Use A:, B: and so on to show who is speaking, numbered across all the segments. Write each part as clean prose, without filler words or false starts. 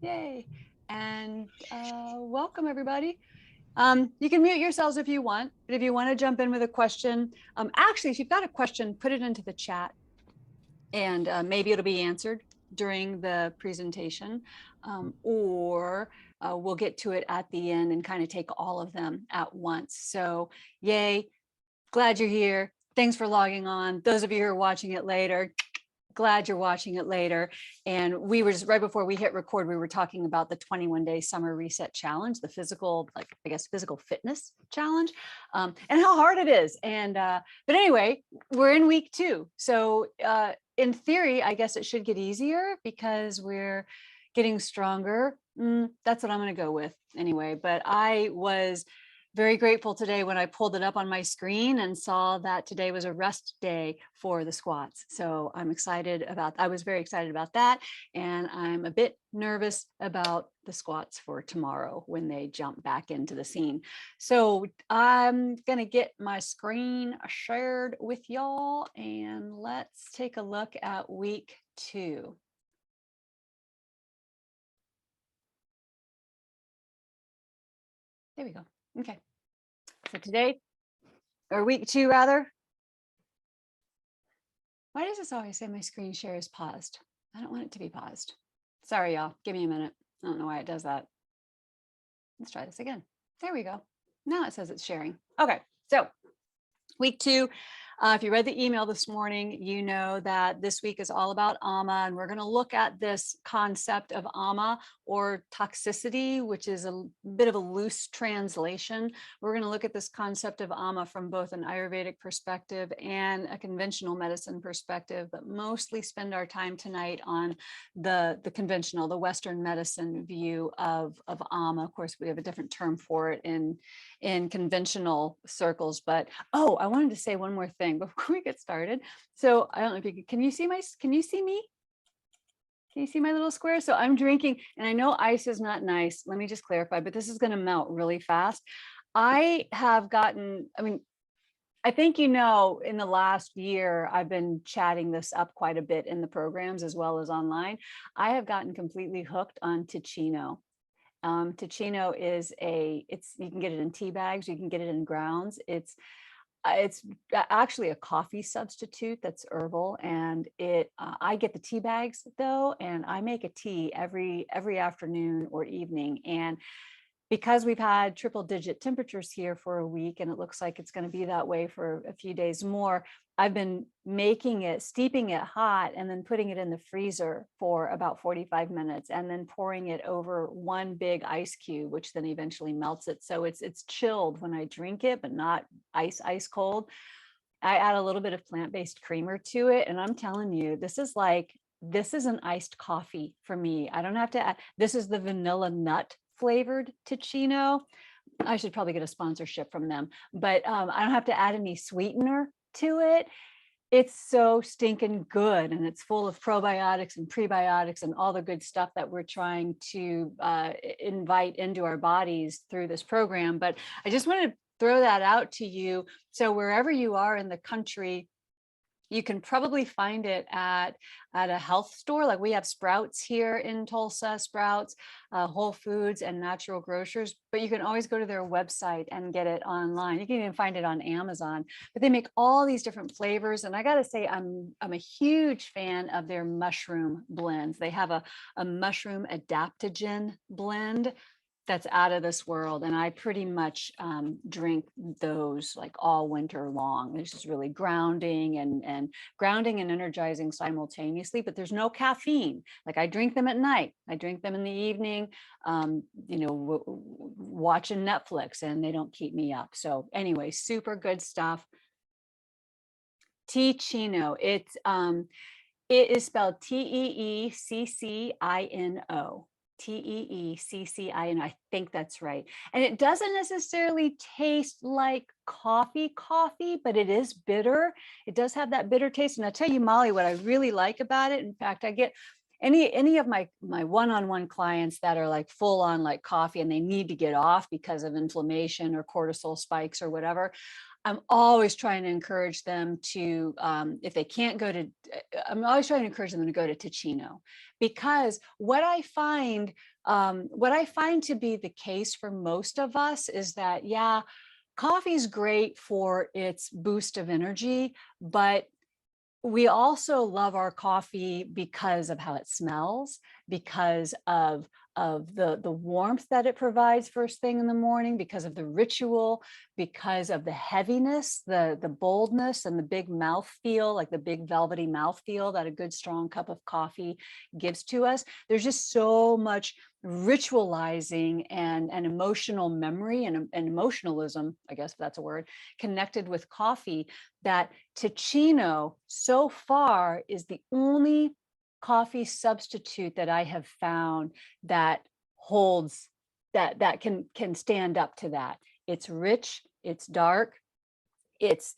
A: Yay. And welcome everybody. You can mute yourselves if you want, but if you want to jump in with a question, actually, if you've got a question, put it into the chat and maybe it'll be answered during the presentation, or we'll get to it at the end and kind of take all of them at once. So yay, glad you're here. Thanks for logging on. Those of you who are watching it later, glad you're watching it later. And we were just right before we hit record, we were talking about the 21-day summer reset challenge, the physical, like I guess, physical fitness challenge, and how hard it is. And but anyway, we're in week 2. So in theory, I guess it should get easier because we're getting stronger. That's what I'm going to go with anyway. But I was very grateful today when I pulled it up on my screen and saw that today was a rest day for the squats. So I'm excited about, I was very excited about that. And I'm a bit nervous about the squats for tomorrow when they jump back into the scene. So I'm going to get my screen shared with y'all and let's take a look at week 2. There we go. Okay. So today, or week 2 rather. Why does this always say my screen share is paused? I don't want it to be paused. Sorry, y'all. Give me a minute. I don't know why it does that. Let's try this again. There we go. Now it says it's sharing. Okay, so week 2. If you read the email this morning, you know that this week is all about AMA, and we're going to look at this concept of AMA or toxicity, which is a bit of a loose translation. We're going to look at this concept of AMA from both an Ayurvedic perspective and a conventional medicine perspective, but mostly spend our time tonight on the conventional, the Western medicine view of AMA. Of course, we have a different term for it in conventional circles, but I wanted to say one more thing before we get started. So I don't know if you can you see me? Can you see my little square? So I'm drinking, and I know ice is not nice. Let me just clarify, but this is going to melt really fast. I have gotten, I think, in the last year, I've been chatting this up quite a bit in the programs as well as online. I have gotten completely hooked on Ticino. Ticino is you can get it in tea bags, you can get it in grounds. It's actually a coffee substitute that's herbal, and I get the tea bags though, and I make a tea every afternoon or evening. And because we've had triple digit temperatures here for a week, and it looks like it's going to be that way for a few days more, I've been making it, steeping it hot, and then putting it in the freezer for about 45 minutes, and then pouring it over one big ice cube, which then eventually melts it. So it's chilled when I drink it, but not ice cold. I add a little bit of plant-based creamer to it, and I'm telling you, this is an iced coffee for me. I don't have to add, this is the vanilla nut flavored Ticino. I should probably get a sponsorship from them, but I don't have to add any sweetener to it. It's so stinking good, and it's full of probiotics and prebiotics and all the good stuff that we're trying to invite into our bodies through this program. But I just wanted to throw that out to you. So wherever you are in the country, you can probably find it at a health store. Like we have Sprouts here in Tulsa, Sprouts, Whole Foods, and Natural Grocers, but you can always go to their website and get it online. You can even find it on Amazon, but they make all these different flavors. And I got to say, I'm a huge fan of their mushroom blends. They have a mushroom adaptogen blend that's out of this world. And I pretty much drink those like all winter long. It's just really grounding and grounding and energizing simultaneously, but there's no caffeine. Like I drink them at night. I drink them in the evening, watching Netflix, and they don't keep me up. So anyway, super good stuff. Ticino, it is spelled Teeccino. Teeccino. I think that's right. And it doesn't necessarily taste like coffee, but it is bitter. It does have that bitter taste. And I'll tell you, Molly, what I really like about it. In fact, I get any of my one-on-one clients that are like full on like coffee and they need to get off because of inflammation or cortisol spikes or whatever. I'm always trying to encourage them to, if they can't go to, I'm always trying to encourage them to go to Ticino, because what I find to be the case for most of us is that, yeah, coffee's great for its boost of energy, but we also love our coffee because of how it smells, because of the warmth that it provides first thing in the morning, because of the ritual, because of the heaviness, the boldness, and the big mouth feel, like the big velvety mouth feel that a good strong cup of coffee gives to us. There's just so much ritualizing and emotional memory and emotionalism, I guess if that's a word, connected with coffee, that Ticino so far is the only coffee substitute that I have found that holds that can stand up to that. It's rich, it's dark, it's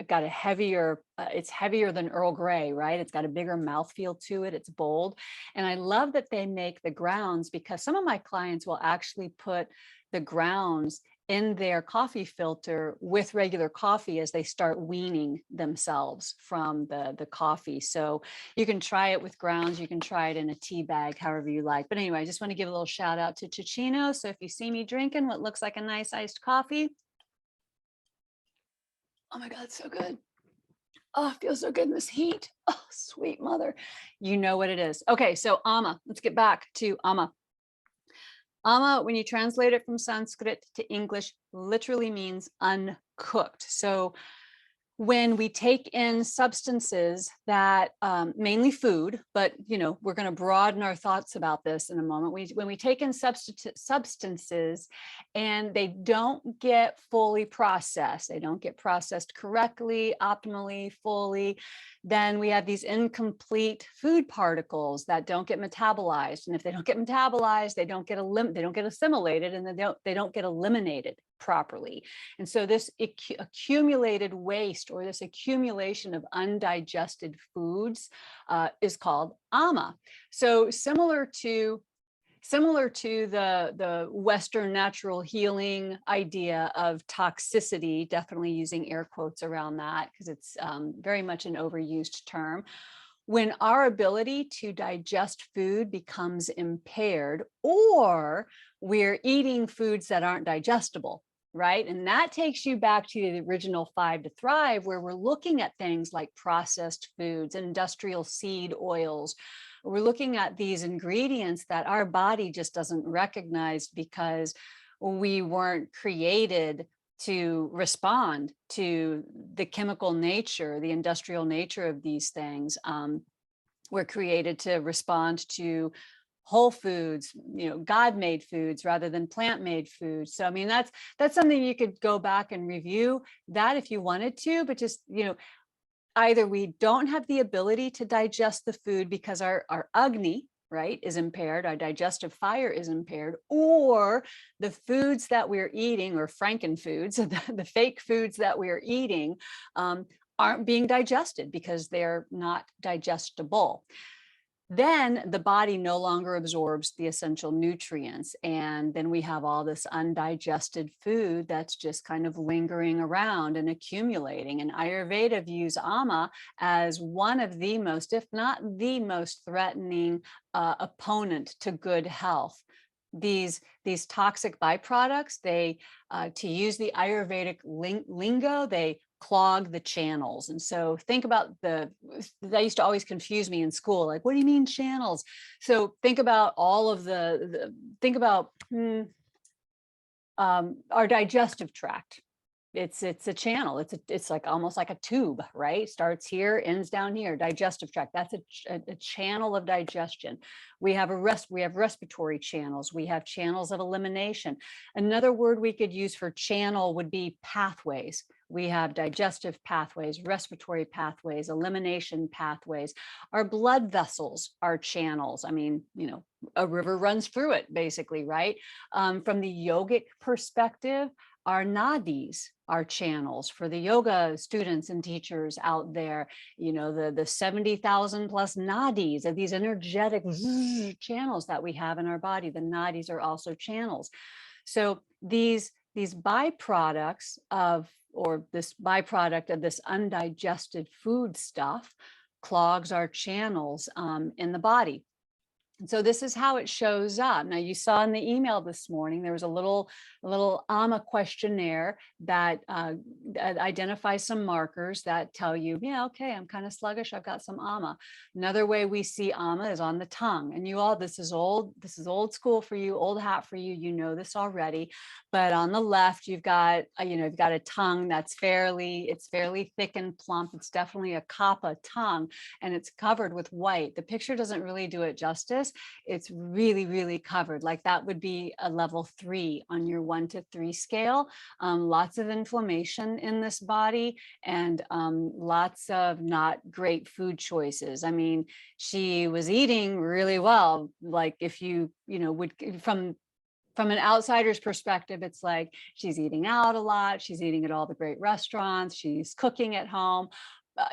A: got a heavier, it's heavier than Earl Grey, right? It's got a bigger mouthfeel to it. It's bold. And I love that they make the grounds, because some of my clients will actually put the grounds in their coffee filter with regular coffee as they start weaning themselves from the coffee. So you can try it with grounds, you can try it in a tea bag, however you like. But anyway, I just want to give a little shout out to Ticino. So if you see me drinking what looks like a nice iced coffee, oh my God, it's so good. Oh, it feels so good in this heat. Oh, sweet mother. You know what it is. Okay, so ama, let's get back to ama. Ama, when you translate it from Sanskrit to English, literally means uncooked. So when we take in substances that, mainly food, but we're going to broaden our thoughts about this in a moment. When we take in substances and they don't get fully processed, they don't get processed correctly, optimally, fully, then we have these incomplete food particles that don't get metabolized. And if they don't get metabolized, they don't get assimilated, and they don't get eliminated properly. And so this accumulated waste, or this accumulation of undigested foods, is called ama. So similar to the Western natural healing idea of toxicity, definitely using air quotes around that because it's very much an overused term. When our ability to digest food becomes impaired, or we're eating foods that aren't digestible, right? And that takes you back to the original 5 to Thrive, where we're looking at things like processed foods, industrial seed oils. We're looking at these ingredients that our body just doesn't recognize because we weren't created to respond to the chemical nature, the industrial nature of these things. We're created to respond to whole foods, God-made foods rather than plant-made foods. So I mean, that's something you could go back and review that if you wanted to, but just either we don't have the ability to digest the food because our agni, right, is impaired, our digestive fire is impaired, or the foods that we're eating, or frankenfoods, the fake foods that we're eating, aren't being digested because they're not digestible. Then the body no longer absorbs the essential nutrients. And then we have all this undigested food that's just kind of lingering around and accumulating. And Ayurveda views ama as one of the most, if not the most threatening opponent to good health. These toxic byproducts, they, to use the Ayurvedic lingo, they clog the channels. And so think about that used to always confuse me in school. Like, what do you mean channels? So think about all of think about our digestive tract. It's a channel. It's like almost like a tube, right? Starts here, ends down here. Digestive tract. That's a channel of digestion. We have respiratory channels. We have channels of elimination. Another word we could use for channel would be pathways. We have digestive pathways, respiratory pathways, elimination pathways. Our blood vessels are channels. I mean, a river runs through it, basically, right? From the yogic perspective, our nadis are channels. For the yoga students and teachers out there, the 70,000 plus nadis of these energetic channels that we have in our body. The nadis are also channels. So these these byproducts of, or this byproduct of this undigested food stuff clogs our channels in the body. And so this is how it shows up. Now, you saw in the email this morning, there was a little AMA questionnaire that identifies some markers that tell you, yeah, okay, I'm kind of sluggish, I've got some AMA. Another way we see AMA is on the tongue. And you all, this is old school for you, old hat for you, you know this already. But on the left, you've got, you've got a tongue that's fairly thick and plump. It's definitely a kappa tongue, and it's covered with white. The picture doesn't really do it justice. It's really, really covered. Like that would be a level 3 on your 1 to 3 scale. Lots of inflammation in this body, and lots of not great food choices. I mean, she was eating really well. Like if you would, from an outsider's perspective, it's like she's eating out a lot. She's eating at all the great restaurants. She's cooking at home.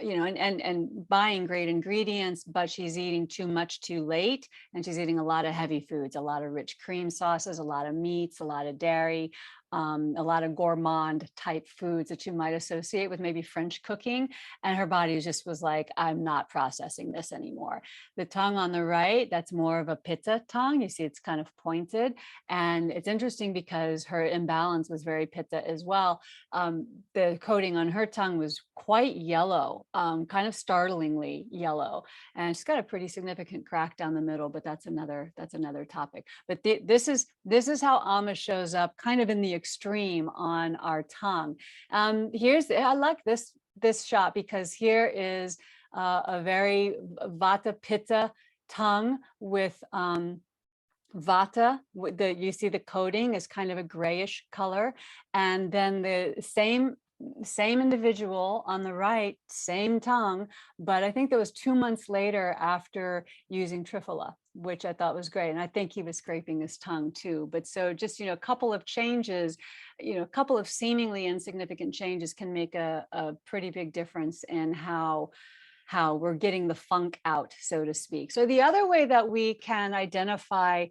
A: And buying great ingredients, but she's eating too much too late, and she's eating a lot of heavy foods, a lot of rich cream sauces, a lot of meats, a lot of dairy, a lot of gourmand type foods that you might associate with maybe French cooking. And her body just was like, I'm not processing this anymore. The tongue on the right, that's more of a pitta tongue. You see it's kind of pointed. And it's interesting because her imbalance was very pitta as well. The coating on her tongue was quite yellow, kind of startlingly yellow. And she's got a pretty significant crack down the middle, but that's another topic. But this is how AMA shows up kind of in the extreme on our tongue. I like this shot because here is a very vata pitta tongue with vata. You see the coating is kind of a grayish color, and then the same individual on the right, same tongue, but I think that was 2 months later after using Triphala, which I thought was great. And I think he was scraping his tongue too. But so just, a couple of changes, a couple of seemingly insignificant changes can make a pretty big difference in how we're getting the funk out, so to speak. So the other way that we can identify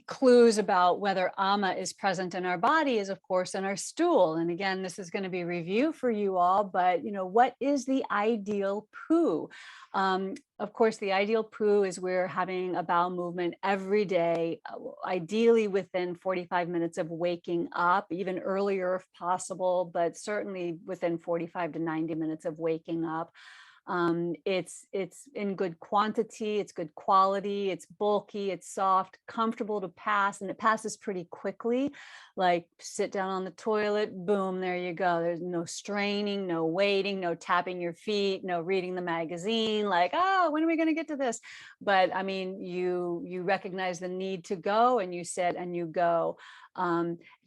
A: clues about whether AMA is present in our body is, of course, in our stool. And again, this is going to be review for you all, but what is the ideal poo? Of course, the ideal poo is we're having a bowel movement every day, ideally within 45 minutes of waking up, even earlier if possible, but certainly within 45 to 90 minutes of waking up. It's in good quantity, it's good quality, it's bulky, it's soft, comfortable to pass, and it passes pretty quickly. Like sit down on the toilet, boom, there you go. There's no straining, no waiting, no tapping your feet, no reading the magazine, like, oh, when are we going to get to this? But I mean, you recognize the need to go, and you sit and you go.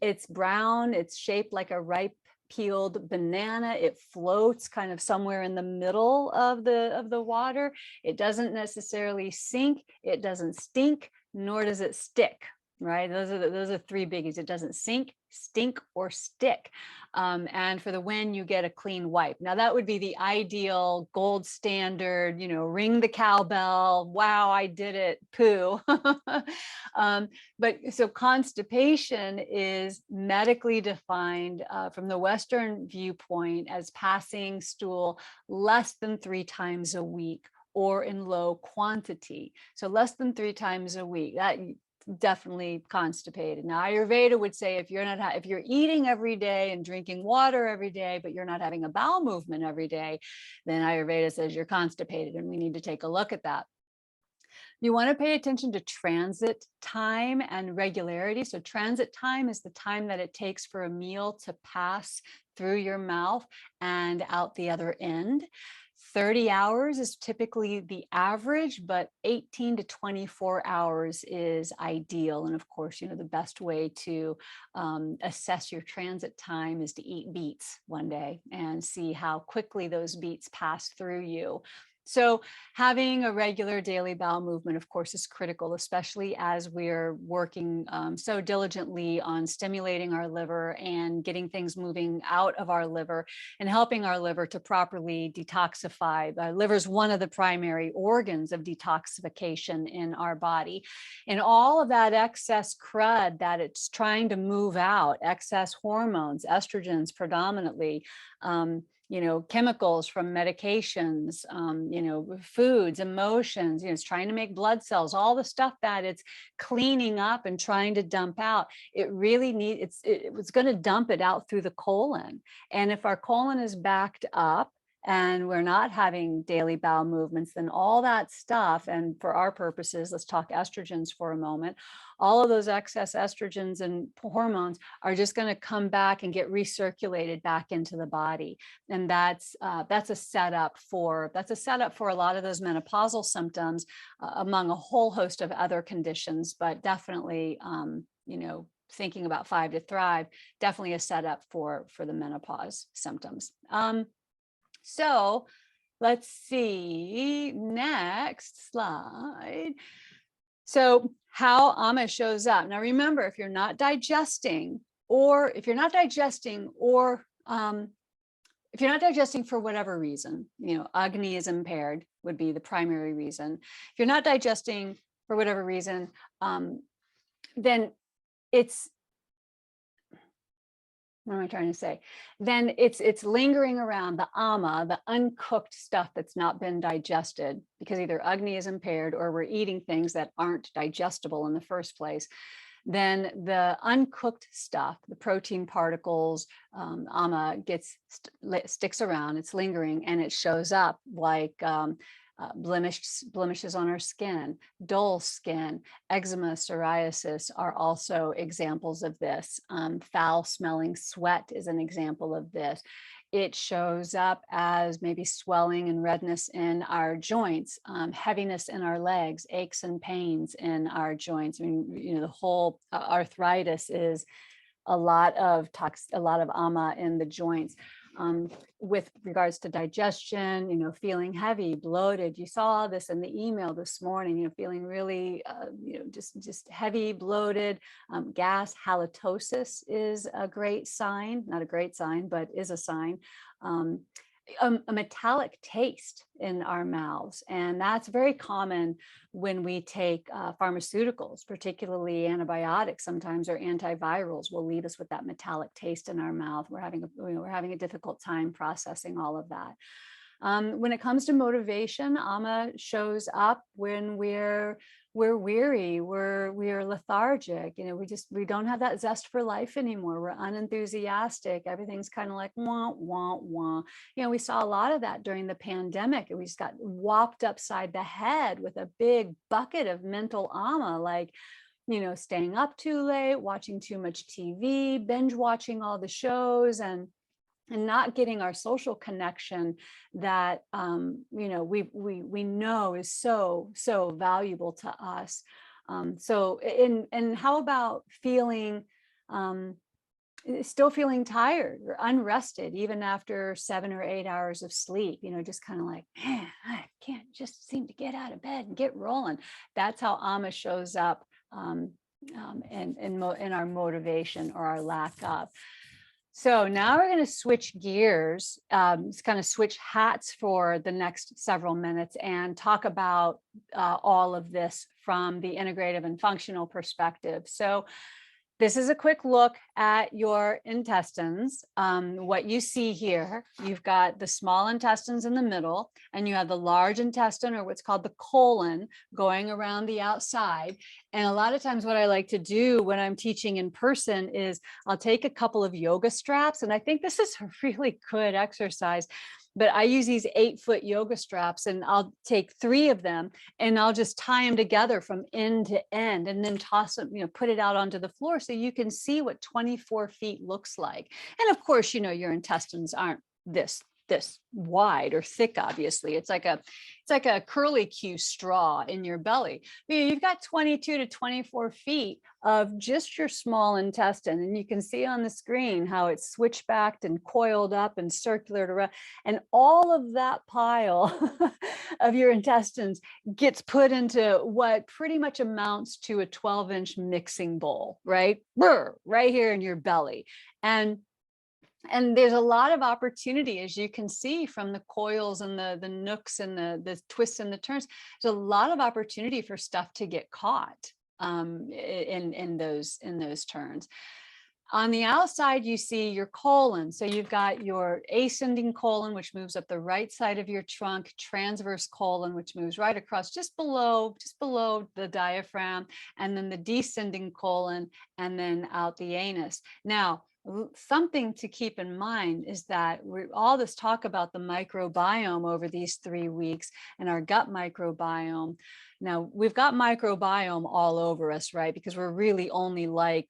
A: It's brown, it's shaped like a ripe peeled banana. It floats kind of somewhere in the middle of the water. It doesn't necessarily sink, it doesn't stink, nor does it stick. Right? Those are 3 biggies. It doesn't sink, stink, or stick. And for the win, you get a clean wipe. Now that would be the ideal gold standard, ring the cowbell. Wow, I did it, poo. But so constipation is medically defined from the Western viewpoint as passing stool less than 3 times a week or in low quantity. So less than 3 times a week. That definitely constipated. Now Ayurveda would say if you're eating every day and drinking water every day, but you're not having a bowel movement every day, then Ayurveda says you're constipated, and we need to take a look at that. You want to pay attention to transit time and regularity. So transit time is the time that it takes for a meal to pass through your mouth and out the other end. 30 hours is typically the average, but 18 to 24 hours is ideal. And of course, the best way to assess your transit time is to eat beets one day and see how quickly those beets pass through you. So having a regular daily bowel movement, of course, is critical, especially as we're working so diligently on stimulating our liver and getting things moving out of our liver and helping our liver to properly detoxify. The liver is one of the primary organs of detoxification in our body. And all of that excess crud that it's trying to move out, excess hormones, estrogens predominantly, chemicals from medications, foods, emotions, it's trying to make blood cells, all the stuff that it's cleaning up and trying to dump out. It really needs, it's going to dump it out through the colon. And if our colon is backed up, and we're not having daily bowel movements, then all that stuff, and for our purposes, let's talk estrogens for a moment, all of those excess estrogens and hormones are just going to come back and get recirculated back into the body. And that's a setup for a lot of those menopausal symptoms, among a whole host of other conditions, but definitely, thinking about 5 to Thrive, definitely a setup for the menopause symptoms. So let's see, next slide. So how AMA shows up. Now, remember, if you're not digesting for whatever reason, Agni is impaired would be the primary reason. If you're not digesting for whatever reason, then it's, what am I trying to say? Then it's lingering around the ama, the uncooked stuff that's not been digested, because either Agni is impaired or we're eating things that aren't digestible in the first place. Then the uncooked stuff, the protein particles, ama sticks around, it's lingering, and it shows up like blemishes on our skin, dull skin, eczema, psoriasis are also examples of this. Foul smelling sweat is an example of this. It shows up as maybe swelling and redness in our joints, heaviness in our legs, aches and pains in our joints. I mean, the whole arthritis is a lot of ama in the joints. With regards to digestion, feeling heavy, bloated. You saw this in the email this morning, feeling really, just heavy, bloated. Gas, halitosis is a great sign, not a great sign, but is a sign. A metallic taste in our mouths. And that's very common when we take pharmaceuticals, particularly antibiotics sometimes, or antivirals will leave us with that metallic taste in our mouth. We're having a difficult time processing all of that. When it comes to motivation, ama shows up when we're weary, we're lethargic, we don't have that zest for life anymore. We're unenthusiastic. Everything's kind of like wah, wah, wah. We saw a lot of that during the pandemic, and we just got whopped upside the head with a big bucket of mental ama, like, staying up too late, watching too much TV, binge watching all the shows, and not getting our social connection that we know is so valuable to us. And how about still feeling tired or unrested even after 7 or 8 hours of sleep, just kind of like, man, I can't just seem to get out of bed and get rolling. That's how ama shows up in our motivation or our lack of. So now we're going to switch gears, kind of switch hats for the next several minutes and talk about all of this from the integrative and functional perspective. So this is a quick look at your intestines. What you see here, you've got the small intestines in the middle, and you have the large intestine, or what's called the colon, going around the outside. And a lot of times what I like to do when I'm teaching in person is I'll take a couple of yoga straps, and I think this is a really good exercise. But I use these 8-foot yoga straps, and I'll take 3 of them and I'll just tie them together from end to end and then toss them, put it out onto the floor so you can see what 24 feet looks like. And of course, your intestines aren't this this wide or thick, obviously. It's like a curly Q straw in your belly. You've got 22 to 24 feet of just your small intestine. And you can see on the screen how it's switchbacked and coiled up and circular around. And all of that pile of your intestines gets put into what pretty much amounts to a 12-inch mixing bowl, right? Right here in your belly. And there's a lot of opportunity, as you can see from the coils and the nooks and the twists and the turns. There's a lot of opportunity for stuff to get caught in those turns. On the outside, you see your colon. So you've got your ascending colon, which moves up the right side of your trunk, transverse colon, which moves right across just below the diaphragm, and then the descending colon, and then out the anus. Now, something to keep in mind is that all this talk about the microbiome over these 3 weeks and our gut microbiome. Now, we've got microbiome all over us, right? Because we're really only like,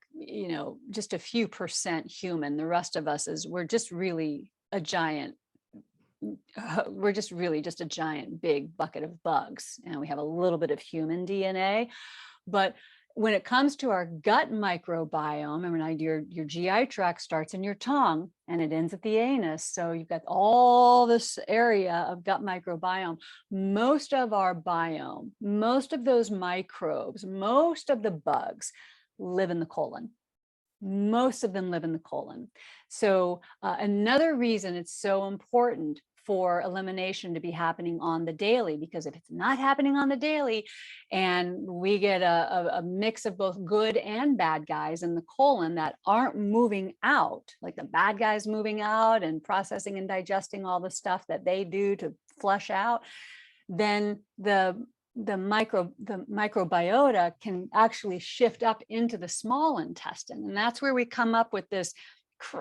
A: just a few percent human. The rest of us we're just really a giant big bucket of bugs. And we have a little bit of human DNA. But when it comes to our gut microbiome, I mean, your GI tract starts in your tongue and it ends at the anus. So you've got all this area of gut microbiome. Most of our biome, most of those microbes, most of the bugs live in the colon. Most of them live in the colon. So another reason it's so important for elimination to be happening on the daily, because if it's not happening on the daily and we get a mix of both good and bad guys in the colon that aren't moving out, like the bad guys moving out and processing and digesting all the stuff that they do to flush out, then the microbiota can actually shift up into the small intestine. And that's where we come up with this,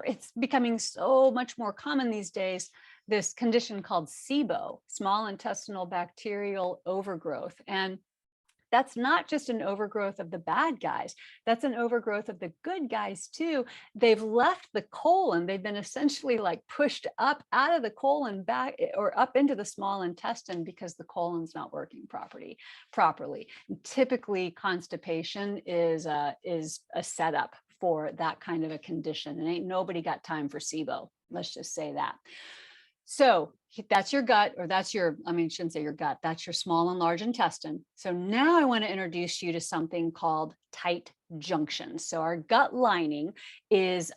A: it's becoming so much more common these days, this condition called SIBO, small intestinal bacterial overgrowth. And that's not just an overgrowth of the bad guys, that's an overgrowth of the good guys too. They've left the colon, they've been essentially like pushed up out of the colon back or up into the small intestine because the colon's not working properly. And typically constipation is a setup for that kind of a condition, and ain't nobody got time for SIBO, let's just say that. So that's your gut, or that's your, I shouldn't say your gut, that's your small and large intestine. So now I want to introduce you to something called tight junctions. So our gut lining is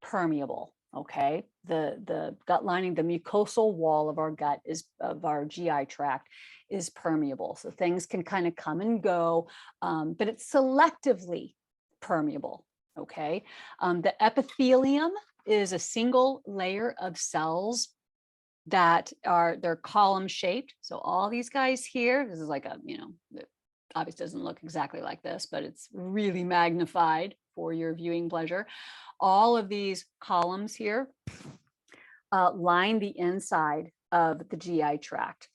A: permeable. Okay. The gut lining, the mucosal wall of our gut of our GI tract is permeable. So things can kind of come and go, but it's selectively permeable. Okay. The epithelium is a single layer of cells they're column shaped. So all these guys here, this is like it obviously doesn't look exactly like this, but it's really magnified for your viewing pleasure. All of these columns here line the inside of the GI tract.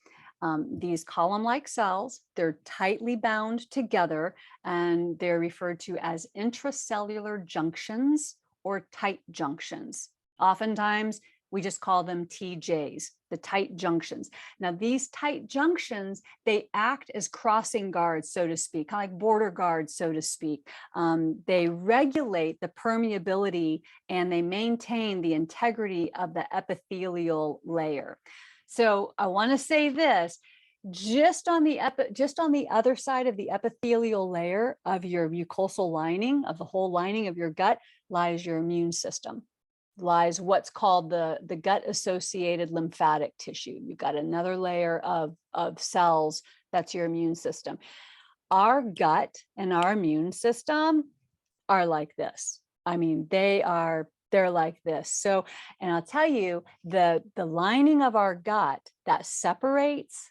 A: These column-like cells, they're tightly bound together, and they're referred to as intracellular junctions or tight junctions. Oftentimes, we just call them TJs, the tight junctions. Now, these tight junctions, they act as crossing guards, so to speak, kind of like border guards, so to speak. They regulate the permeability and they maintain the integrity of the epithelial layer. So I want to say this, just on the other side of the epithelial layer of your mucosal lining, of the whole lining of your gut, lies your immune system, lies what's called the gut-associated lymphatic tissue. You've got another layer of cells, that's your immune system. Our gut and our immune system are like this. They're like this. So, and I'll tell you, the lining of our gut that separates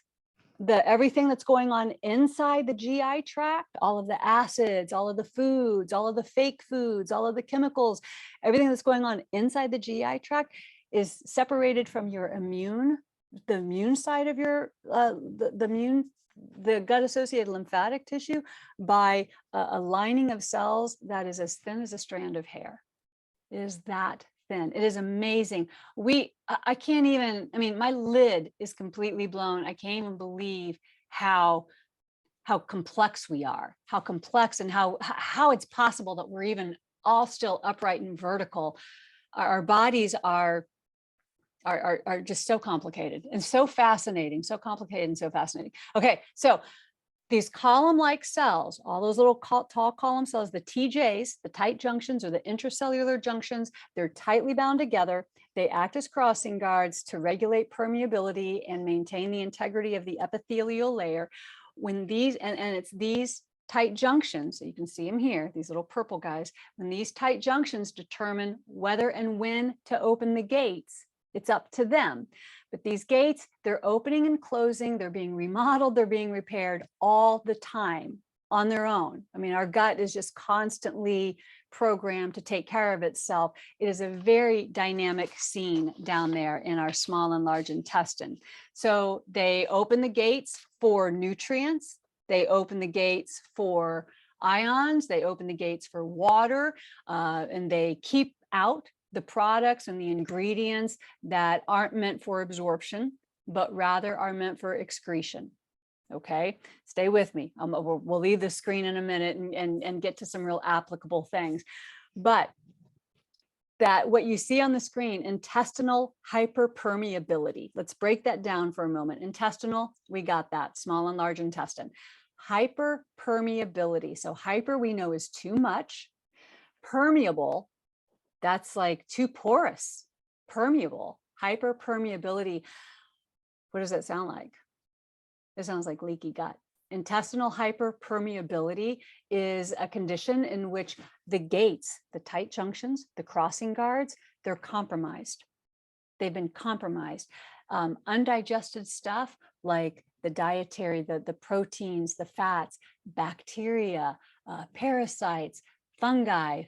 A: everything that's going on inside the GI tract, all of the acids, all of the foods, all of the fake foods, all of the chemicals, everything that's going on inside the GI tract is separated from the immune side of your, the gut-associated lymphatic tissue by a lining of cells that is as thin as a strand of hair. It is that thin. It is amazing. I can't even, I mean, my lid is completely blown. I can't even believe how complex we are, how complex, and how it's possible that we're even all still upright and vertical. Our bodies are just so complicated and so fascinating, so complicated and so fascinating. Okay, so these column-like cells, all those little tall column cells, the TJs, the tight junctions or the intracellular junctions, they're tightly bound together. They act as crossing guards to regulate permeability and maintain the integrity of the epithelial layer. When these, and it's these tight junctions, so you can see them here, these little purple guys, when these tight junctions determine whether and when to open the gates, it's up to them. But these gates, they're opening and closing, they're being remodeled, they're being repaired all the time on their own. I mean, our gut is just constantly programmed to take care of itself. It is a very dynamic scene down there in our small and large intestine. So they open the gates for nutrients, they open the gates for ions, they open the gates for water, and they keep out the products and the ingredients that aren't meant for absorption, but rather are meant for excretion. Okay, stay with me. We'll leave the screen in a minute and get to some real applicable things. But that what you see on the screen, intestinal hyperpermeability. Let's break that down for a moment. Intestinal, we got that, small and large intestine. Hyperpermeability. So hyper we know is too much. Permeable, that's like too porous. Permeable, hyperpermeability. What does that sound like? It sounds like leaky gut. Intestinal hyperpermeability is a condition in which the gates, the tight junctions, the crossing guards, they're compromised. They've been compromised. Undigested stuff like the dietary, the proteins, the fats, bacteria, parasites, fungi,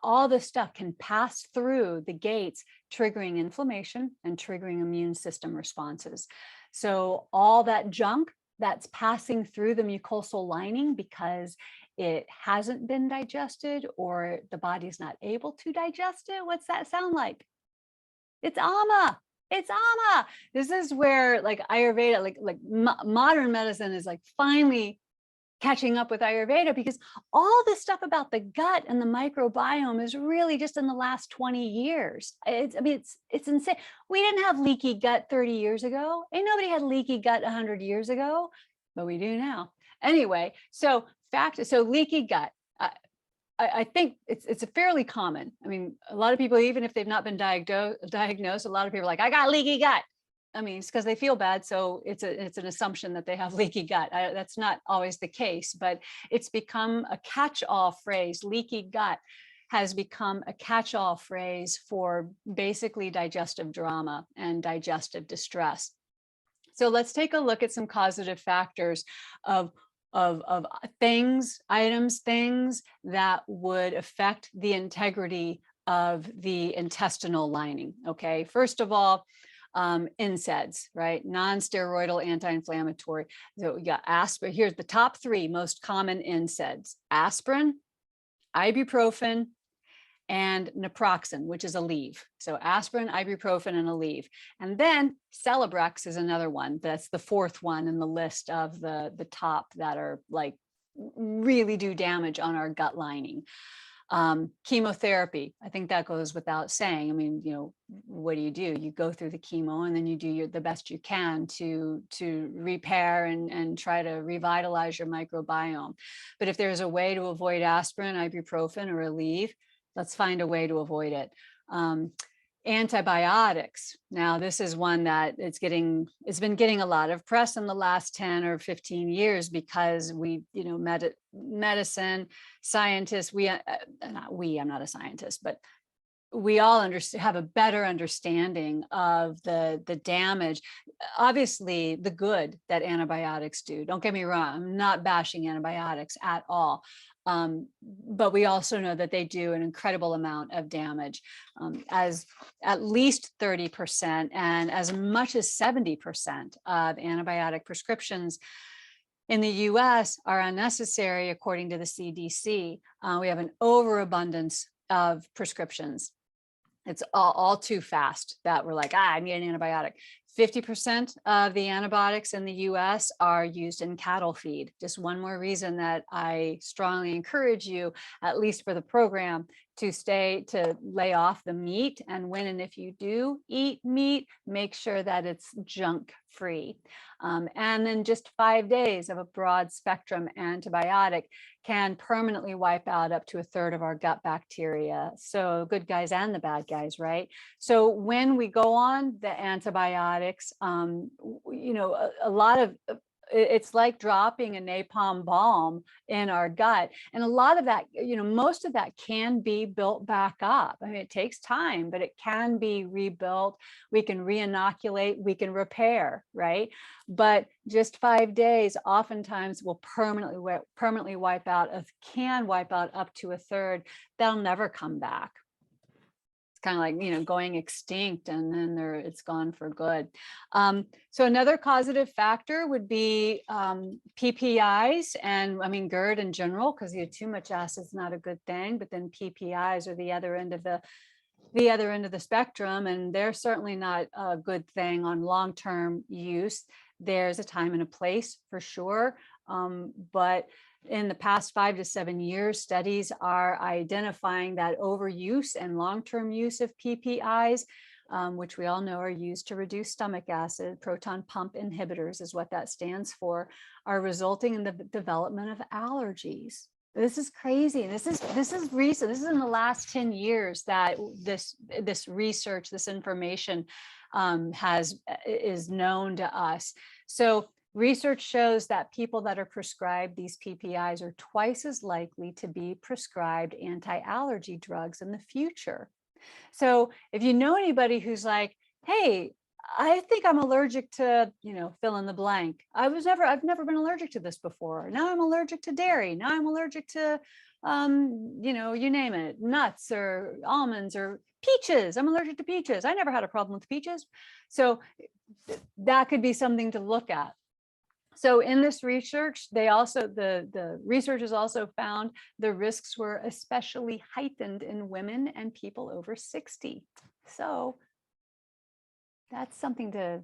A: all this stuff can pass through the gates, triggering inflammation and triggering immune system responses. So all that junk that's passing through the mucosal lining because it hasn't been digested or the body's not able to digest it, what's that sound like? It's ama. It's ama. This is where like Ayurveda, like modern medicine is like finally catching up with Ayurveda, because all this stuff about the gut and the microbiome is really just in the last 20 years. I mean, it's insane. We didn't have leaky gut 30 years ago. Ain't nobody had leaky gut 100 years ago, but we do now. Anyway, so leaky gut. I think it's a fairly common. I mean, a lot of people, even if they've not been diagnosed, a lot of people are like, I got leaky gut. I mean, it's because they feel bad. So it's an assumption that they have leaky gut. That's not always the case, but it's become a catch-all phrase. Leaky gut has become a catch-all phrase for basically digestive drama and digestive distress. So let's take a look at some causative factors of things that would affect the integrity of the intestinal lining. Okay, first of all, NSAIDs, right? Non-steroidal anti-inflammatory. So we got aspirin. Here's the top 3 most common NSAIDs: aspirin, ibuprofen, and naproxen, which is Aleve. So aspirin, ibuprofen, and Aleve. And then Celebrex is another one. That's the 4th one in the list of the top that are like really do damage on our gut lining. Chemotherapy, I think that goes without saying. I mean, you know, what do? You go through the chemo and then you do the best you can to repair and try to revitalize your microbiome. But if there's a way to avoid aspirin, ibuprofen, or Aleve, let's find a way to avoid it. Antibiotics. Now, this is one that it's been getting a lot of press in the last 10 or 15 years because we, you know, medicine scientists, I'm not a scientist, but we all have a better understanding of the damage, obviously the good that antibiotics do. Don't get me wrong, I'm not bashing antibiotics at all. But we also know that they do an incredible amount of damage, as at least 30% and as much as 70% of antibiotic prescriptions in the US are unnecessary, according to the CDC. We have an overabundance of prescriptions. It's all too fast that we're like, I need an antibiotic. 50% of the antibiotics in the US are used in cattle feed. Just one more reason that I strongly encourage you, at least for the program, to lay off the meat. And when and if you do eat meat, make sure that it's junk free. And then just 5 days of a broad spectrum antibiotic can permanently wipe out up to a third of our gut bacteria. So good guys and the bad guys, right? So when we go on the antibiotics, a lot of it's like dropping a napalm bomb in our gut. And a lot of that, most of that can be built back up. I mean, it takes time, but it can be rebuilt. We can re-inoculate, we can repair, right? But just 5 days oftentimes will permanently wipe out, can wipe out up to a third. That'll never come back. Kind of like, going extinct, and then it's gone for good. So another causative factor would be PPIs, and I mean GERD in general, because too much acid is not a good thing, but then PPIs are the other end of the spectrum, and they're certainly not a good thing on long-term use. There's a time and a place for sure, but in the past 5 to 7 years, studies are identifying that overuse and long-term use of PPIs, which we all know are used to reduce stomach acid, proton pump inhibitors is what that stands for, are resulting in the development of allergies. This is crazy. This is recent. This is in the last 10 years that this research, this information is known to us. So research shows that people that are prescribed these PPIs are twice as likely to be prescribed anti-allergy drugs in the future. So if you know anybody who's like, hey, I think I'm allergic to, fill in the blank. I've never been allergic to this before. Now I'm allergic to dairy. Now I'm allergic to, you name it, nuts or almonds or peaches. I'm allergic to peaches. I never had a problem with peaches. So that could be something to look at. So in this research, the researchers also found the risks were especially heightened in women and people over 60. So that's something to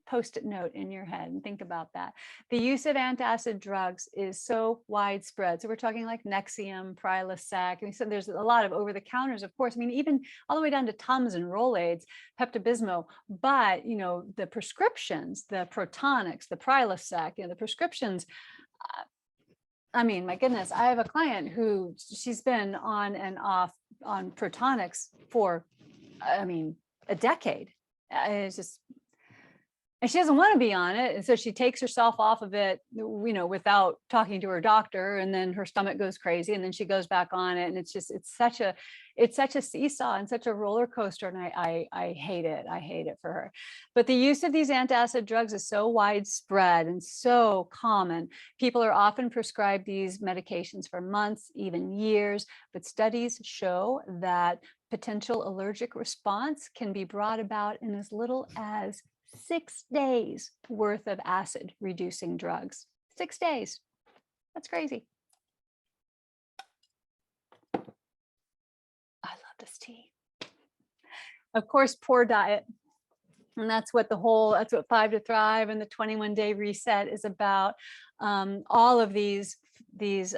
A: post-it note in your head and think about that. The use of antacid drugs is so widespread. So we're talking like Nexium, Prilosec. I mean, so there's a lot of over-the-counters, of course. I mean, even all the way down to Tums and Rolaids, Pepto-Bismol. But the prescriptions, the Protonics, the Prilosec, the prescriptions. I mean, my goodness, I have a client who she's been on and off on Protonics for, a decade. It's just. And she doesn't want to be on it. And so she takes herself off of it, without talking to her doctor, and then her stomach goes crazy, and then she goes back on it. And it's such a seesaw and such a roller coaster. And I hate it. I hate it for her. But the use of these antacid drugs is so widespread and so common. People are often prescribed these medications for months, even years. But studies show that potential allergic response can be brought about in as little as 6 days worth of acid reducing drugs. 6 days. That's crazy. I love this tea. Of course, poor diet. And that's what 5 to Thrive and the 21-day reset is about. All of these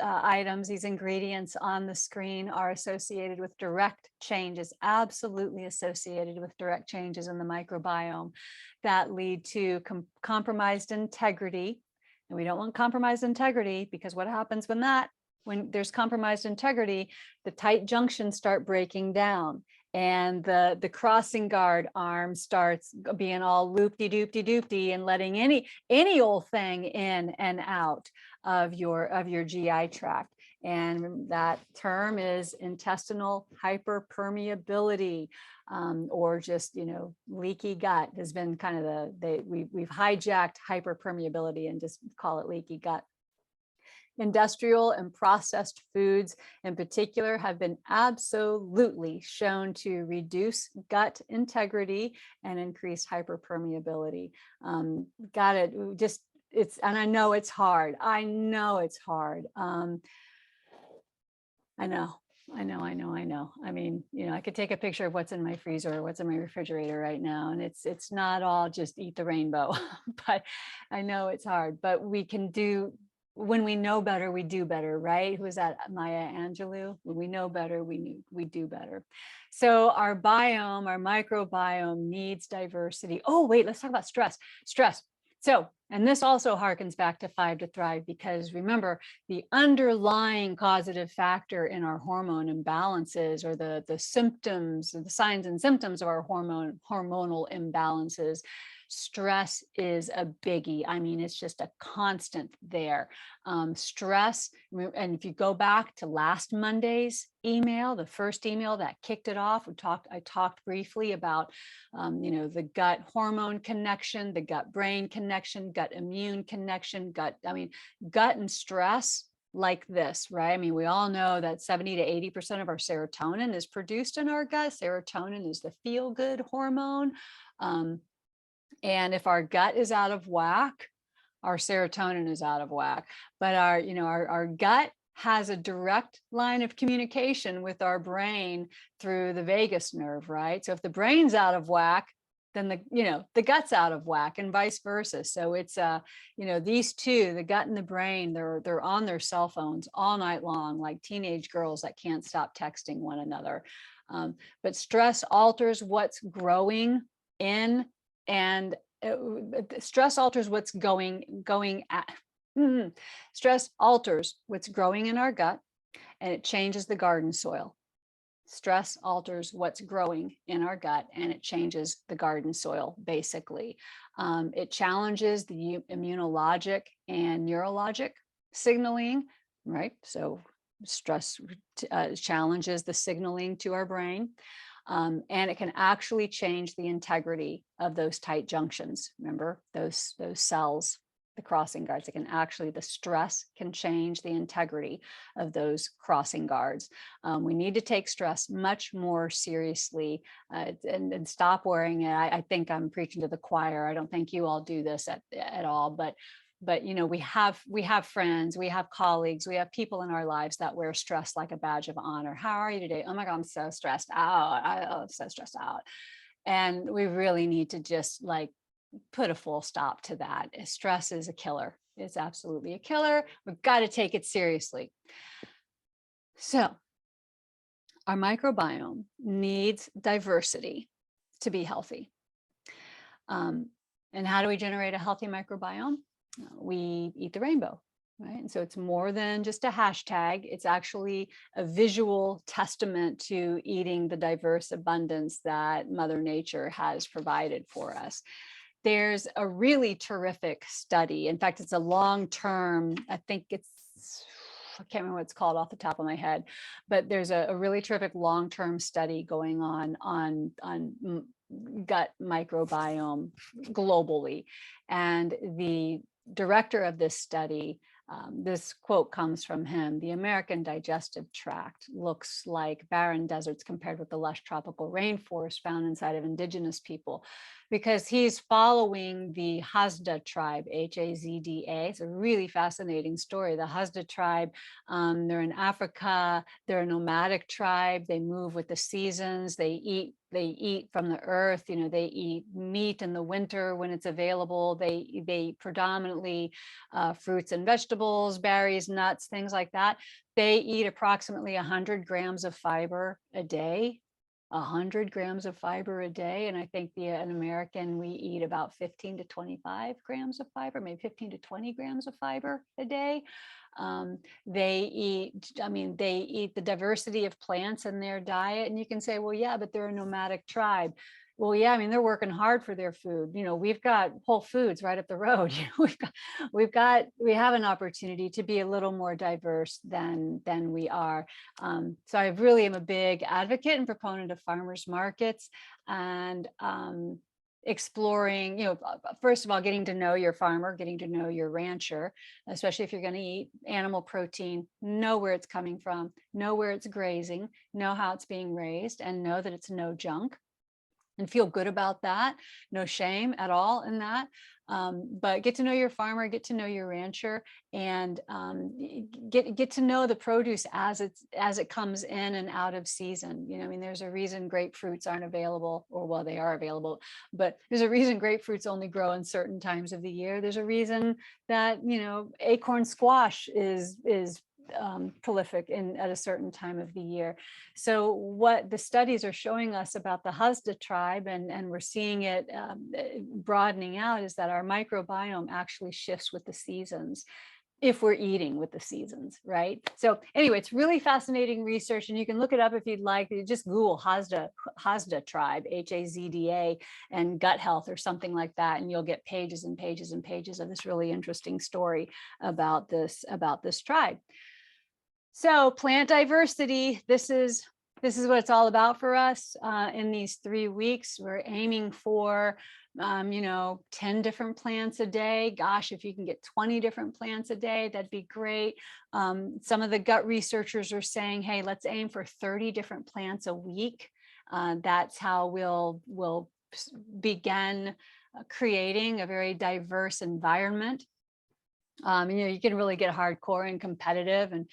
A: items, these ingredients on the screen are associated with direct changes, absolutely associated with direct changes in the microbiome that lead to compromised integrity. And we don't want compromised integrity, because what happens when there's compromised integrity, the tight junctions start breaking down. And the crossing guard arm starts being all loopty-doopty-doopty and letting any old thing in and out of your GI tract. And that term is intestinal hyperpermeability, or just, leaky gut has been kind of we've hijacked hyperpermeability and just call it leaky gut. Industrial and processed foods in particular have been absolutely shown to reduce gut integrity and increase hyperpermeability. And I know it's hard. I know. I mean, I could take a picture of what's in my freezer or what's in my refrigerator right now, and it's not all just eat the rainbow, but I know it's hard, but we can do, when we know better, we do better, right? Who is that? Maya Angelou? When we know better, we do better. So our biome, our microbiome needs diversity. Oh, wait, let's talk about stress. Stress. So, and this also harkens back to 5 to Thrive, because remember, the underlying causative factor in our hormone imbalances, or the symptoms, the signs and symptoms of our hormonal imbalances, stress is a biggie. I mean, it's just a constant there. Stress, and if you go back to last Monday's email, the first email that kicked it off, I talked briefly about the gut hormone connection, the gut brain connection, gut immune connection, gut and stress, like this, right? I mean, we all know that 70 to 80% of our serotonin is produced in our gut. Serotonin is the feel-good hormone. And if our gut is out of whack, our serotonin is out of whack. But our gut has a direct line of communication with our brain through the vagus nerve, right? So if the brain's out of whack, then the gut's out of whack, and vice versa. So it's these two, the gut and the brain, they're on their cell phones all night long, like teenage girls that can't stop texting one another. But stress alters what's growing in, and stress alters what's stress alters what's growing in our gut, and it changes the garden soil. Stress alters what's growing in our gut, and it changes the garden soil, basically. It challenges the immunologic and neurologic signaling, right? So stress challenges the signaling to our brain. And it can actually change the integrity of those tight junctions. Remember those cells, the crossing guards. The stress can change the integrity of those crossing guards. We need to take stress much more seriously, and stop wearing it. I think I'm preaching to the choir. I don't think you all do this at all, but we have friends, we have colleagues, we have people in our lives that wear stress like a badge of honor. How are you today? Oh my God, I'm so stressed out. I'm so stressed out. And we really need to just put a full stop to that. Stress is a killer. It's absolutely a killer. We've got to take it seriously. So our microbiome needs diversity to be healthy. And how do we generate a healthy microbiome? We eat the rainbow, right? And so it's more than just a hashtag. It's actually a visual testament to eating the diverse abundance that Mother Nature has provided for us. There's a really terrific study. In fact, it's a long-term, I can't remember what it's called off the top of my head, but there's a really terrific long-term study going on gut microbiome globally. And the director of this study, this quote comes from him: "The American digestive tract looks like barren deserts compared with the lush tropical rainforest found inside of indigenous people," because he's following the Hazda tribe, Hazda. It's a really fascinating story. The Hazda tribe, they're in Africa. They're a nomadic tribe. They move with the seasons. They eat from the earth. They eat meat in the winter when it's available. They eat predominantly fruits and vegetables, berries, nuts, things like that. They eat approximately 100 grams of fiber a day. 100 grams of fiber a day. And I think an American, we eat about 15 to 25 grams of fiber, maybe 15 to 20 grams of fiber a day. They eat the diversity of plants in their diet. And you can say, well, yeah, but they're a nomadic tribe. Well, yeah, they're working hard for their food. We've got Whole Foods right up the road. We have an opportunity to be a little more diverse than we are. So I really am a big advocate and proponent of farmers markets, and exploring, first of all, getting to know your farmer, getting to know your rancher, especially if you're going to eat animal protein, know where it's coming from, know where it's grazing, know how it's being raised, and know that it's no junk. and feel good about that. No shame at all in that. But get to know your farmer, get to know your rancher, and get to know the produce as it comes in and out of season. You know, I mean, there's a reason grapefruits aren't available, or well, they are available, but there's a reason grapefruits only grow in certain times of the year. There's a reason that, you know, acorn squash is prolific at a certain time of the year. So what the studies are showing us about the Hasda tribe, and we're seeing it broadening out, is that our microbiome actually shifts with the seasons if we're eating with the seasons, right? So anyway, it's really fascinating research, and you can look it up if you'd like. You just Google Hasda tribe, Hazda, and gut health or something like that, and you'll get pages and pages and pages of this really interesting story about this tribe. So plant diversity, this is what it's all about for us in these 3 weeks. We're aiming for, 10 different plants a day. Gosh, if you can get 20 different plants a day, that'd be great. Some of the gut researchers are saying, hey, let's aim for 30 different plants a week. That's how we'll begin creating a very diverse environment. You can really get hardcore and competitive, and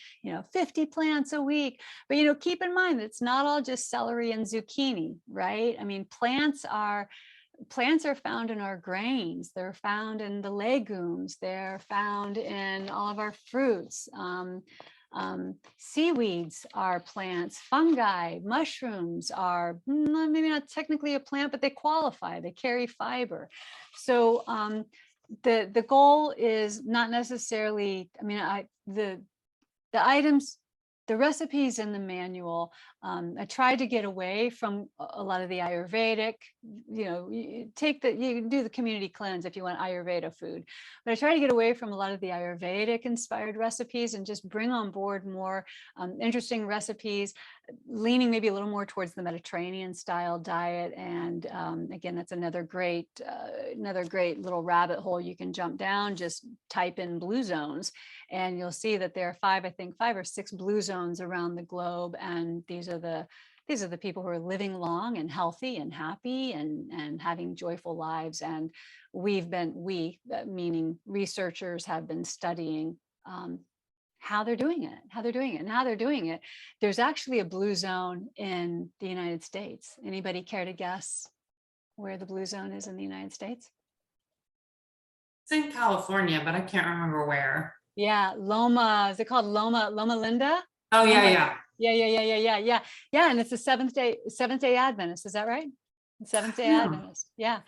A: 50 plants a week, but keep in mind that it's not all just celery and zucchini, right? I mean, plants are found in our grains, they're found in the legumes, they're found in all of our fruits. Seaweeds are plants, fungi, mushrooms are maybe not technically a plant, but they qualify, they carry fiber. So the goal is not necessarily, the items, the recipes in the manual, I tried to get away from a lot of the Ayurvedic, you can do the community cleanse if you want Ayurveda food, but I try to get away from a lot of the Ayurvedic inspired recipes and just bring on board more interesting recipes, leaning maybe a little more towards the Mediterranean style diet. And again, that's another great little rabbit hole you can jump down. Just type in blue zones, and you'll see that there are 5 or 6 blue zones around the globe. And these are the people who are living long and healthy and happy and having joyful lives. And meaning researchers, have been studying how they're doing it. There's actually a blue zone in the United States. Anybody care to guess where the blue zone is in the United States?
B: It's in California, but I can't remember where.
A: Yeah, Loma. Is it called Loma Linda?
B: Oh,
A: Loma?
B: yeah.
A: Yeah. And it's the Seventh Day Adventist. Is that right? Seventh Day Adventist. Yeah.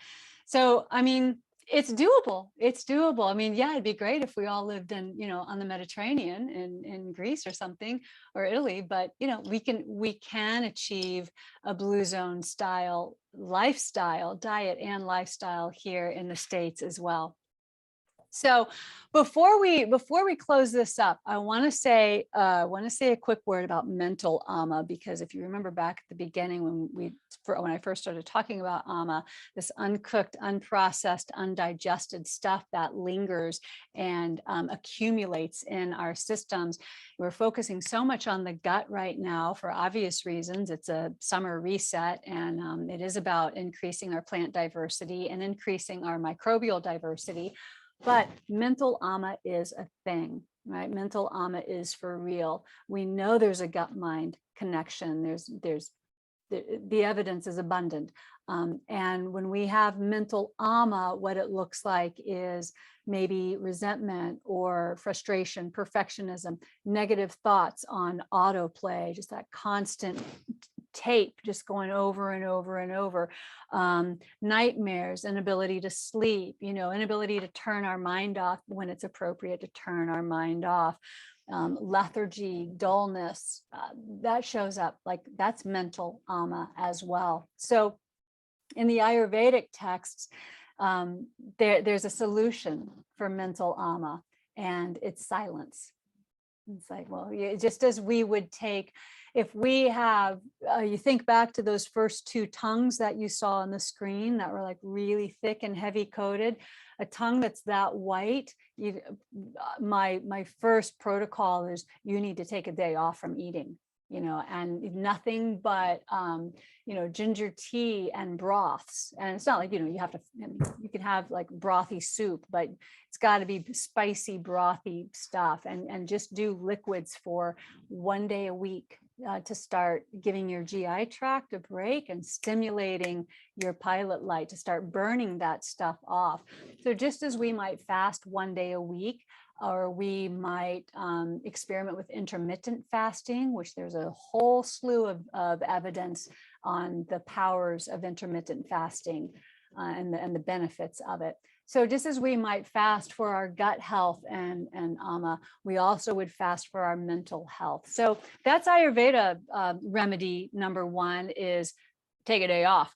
A: So I mean, it's doable. I mean, yeah, it'd be great if we all lived in, on the Mediterranean in Greece or something, or Italy, but we can achieve a blue zone style lifestyle, diet and lifestyle here in the States as well. So before we close this up, I want to say a quick word about mental ama, because if you remember back at the beginning when I first started talking about ama, this uncooked, unprocessed, undigested stuff that lingers and accumulates in our systems. We're focusing so much on the gut right now for obvious reasons. It's a summer reset, and it is about increasing our plant diversity and increasing our microbial diversity. But mental ama is a thing, right? Mental ama is for real. We know there's a gut-mind connection. The evidence is abundant. And when we have mental ama, what it looks like is maybe resentment or frustration, perfectionism, negative thoughts on autoplay, just that constant tape just going over and over and over, nightmares, inability to sleep, inability to turn our mind off when it's appropriate to turn our mind off, lethargy, dullness, that shows up, like that's mental ama as well. So in the Ayurvedic texts, there's a solution for mental ama, and it's silence. It's like, well, just as we would take, if we have, you think back to those first 2 tongues that you saw on the screen that were like really thick and heavy coated, a tongue that's that white, my first protocol is you need to take a day off from eating. and nothing but, ginger tea and broths. And it's not like, you have to, you can have like brothy soup, but it's got to be spicy, brothy stuff, and just do liquids for 1 day a week to start giving your GI tract a break and stimulating your pilot light to start burning that stuff off. So just as we might fast 1 day a week, or we might experiment with intermittent fasting, which there's a whole slew of evidence on the powers of intermittent fasting and the benefits of it. So just as we might fast for our gut health and ama, we also would fast for our mental health. So that's Ayurveda remedy number one, is take a day off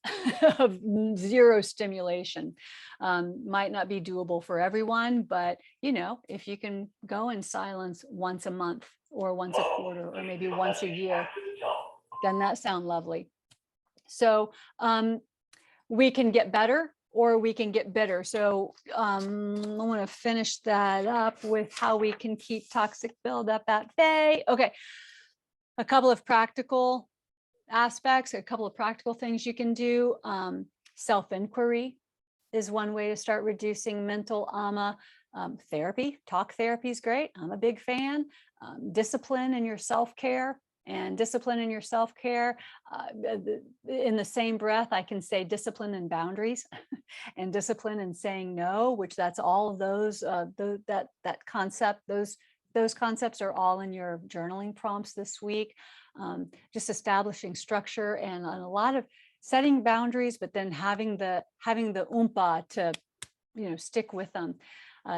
A: of zero stimulation. Might not be doable for everyone, but if you can go in silence once a month or once a quarter or maybe once a year, doesn't that sound lovely? So we can get better or we can get bitter. So I want to finish that up with how we can keep toxic buildup at bay. Okay, a couple of practical aspects, a couple of practical things you can do. Self-inquiry is one way to start reducing mental ama. Therapy, talk therapy is great. I'm a big fan. Discipline in your self-care. And discipline in your self-care, in the same breath, I can say discipline and boundaries and discipline and saying no, which that's all of those, that concept, those concepts are all in your journaling prompts this week. Just establishing structure and a lot of setting boundaries, but then having the oompa to, stick with them.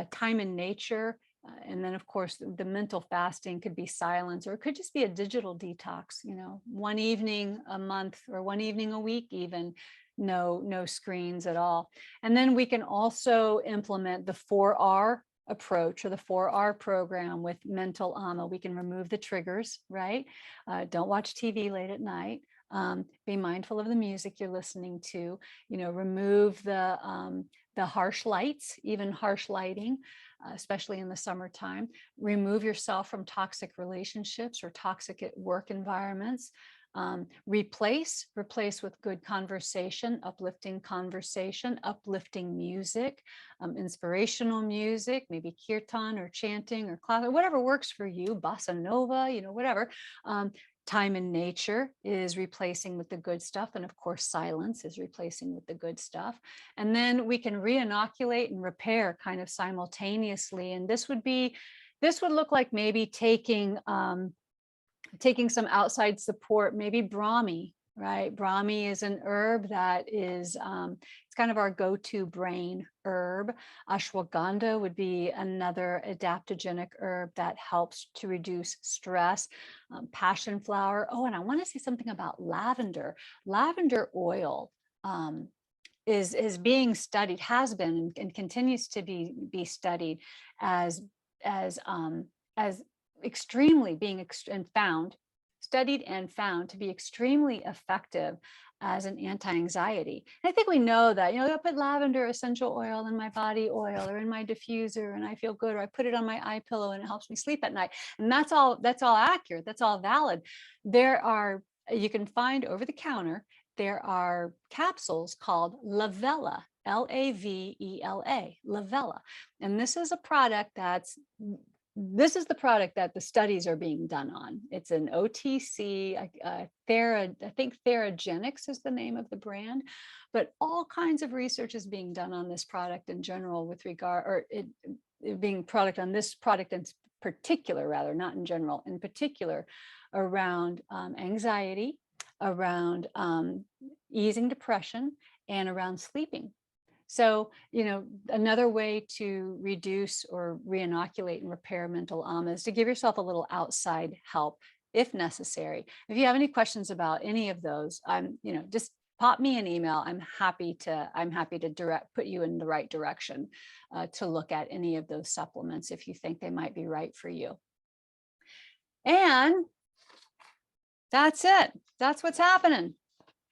A: Time in nature. And then, of course, the mental fasting could be silence, or it could just be a digital detox, one evening a month or one evening a week, even no screens at all. And then we can also implement the 4R approach or the 4R program with mental ama. We can remove the triggers, right? Don't watch TV late at night. Be mindful of the music you're listening to, remove the harsh lights, even harsh lighting, especially in the summertime. Remove yourself from toxic relationships or toxic at work environments. Replace with good conversation, uplifting music, inspirational music, maybe kirtan or chanting or class, whatever works for you, bossa nova, whatever. Time in nature is replacing with the good stuff. And of course, silence is replacing with the good stuff. And then we can re-inoculate and repair kind of simultaneously. And this would look like maybe taking some outside support, maybe Brahmi, right? Brahmi is an herb that is, it's kind of our go-to brain herb. Ashwagandha would be another adaptogenic herb that helps to reduce stress. Passion flower. Oh, and I want to say something about lavender. Lavender oil is being studied, has been and continues to be studied as extremely studied and found to be extremely effective as an anti-anxiety. And I think we know that, I put lavender essential oil in my body oil or in my diffuser and I feel good, or I put it on my eye pillow and it helps me sleep at night. And that's all accurate. That's all valid. You can find over the counter, there are capsules called Lavella, Lavela, Lavella. And this is the product that the studies are being done on. It's an OTC, I think Theragenics is the name of the brand, but all kinds of research is being done on this product in general with regard, or it being product on this product in particular, rather, not in general, in particular around anxiety, around easing depression, and around sleeping. So, another way to reduce or re-inoculate and repair mental ama is to give yourself a little outside help if necessary. If you have any questions about any of those, just pop me an email. I'm happy to put you in the right direction to look at any of those supplements if you think they might be right for you. And that's it. That's what's happening.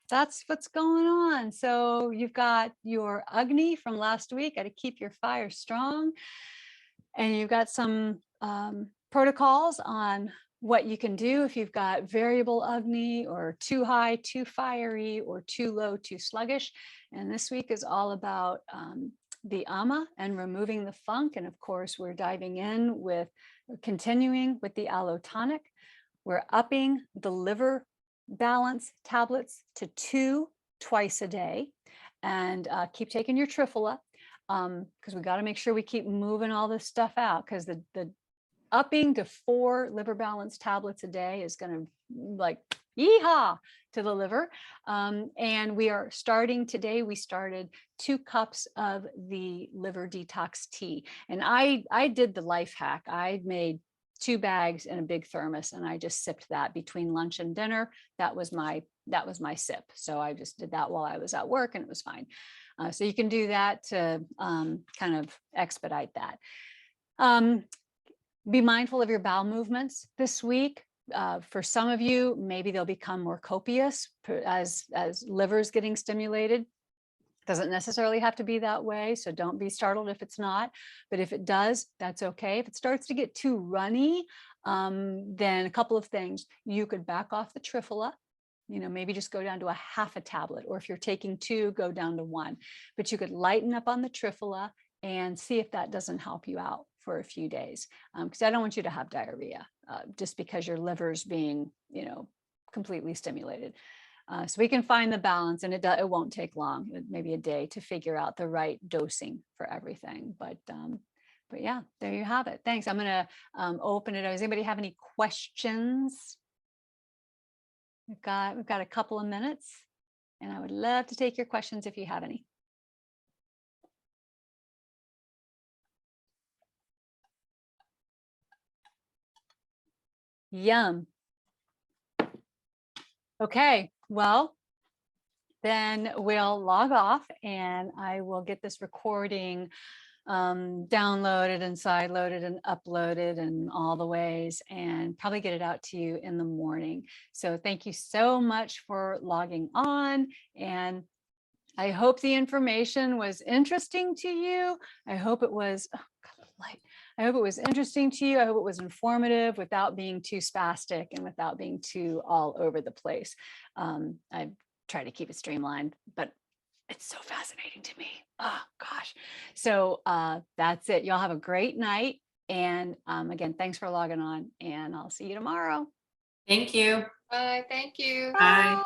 A: That's what's going on. So you've got your Agni from last week, got to keep your fire strong. And you've got some protocols on what you can do if you've got variable Agni or too high, too fiery, or too low, too sluggish. And this week is all about the ama and removing the funk. And of course, we're diving in with continuing with the allotonic. We're upping the liver balance tablets to 2 twice a day, and keep taking your triphala, because we got to make sure we keep moving all this stuff out, because the upping to 4 liver balance tablets a day is going to like yeehaw to the liver. And we are starting today. We started 2 cups of the liver detox tea, and I did the life hack. I made 2 bags in a big thermos, and I just sipped that between lunch and dinner. That was my sip. So I just did that while I was at work, and it was fine. So you can do that to kind of expedite that. Be mindful of your bowel movements this week. For some of you, maybe they'll become more copious as liver's getting stimulated. Doesn't necessarily have to be that way, so don't be startled if it's not. But if it does, that's okay. If it starts to get too runny, then a couple of things. You could back off the triphala, maybe just go down to a half a tablet, or if you're taking 2, go down to 1. But you could lighten up on the triphala and see if that doesn't help you out for a few days, because I don't want you to have diarrhea just because your liver's being, completely stimulated. So we can find the balance, and it won't take long, maybe a day, to figure out the right dosing for everything. But yeah, there you have it. Thanks. I'm going to open it. Does anybody have any questions? We've got a couple of minutes, and I would love to take your questions if you have any. Yum. Okay, well, then we'll log off, and I will get this recording downloaded and sideloaded and uploaded and all the ways, and probably get it out to you in the morning. So thank you so much for logging on, and I hope the information was interesting to you. I hope it was, oh God, light. I hope it was interesting to you. I hope it was informative without being too spastic and without being too all over the place. I try to keep it streamlined, but it's so fascinating to me. Oh gosh. So that's it. Y'all have a great night. And again, thanks for logging on, and I'll see you tomorrow.
B: Thank you.
C: Bye. Thank you.
B: Bye.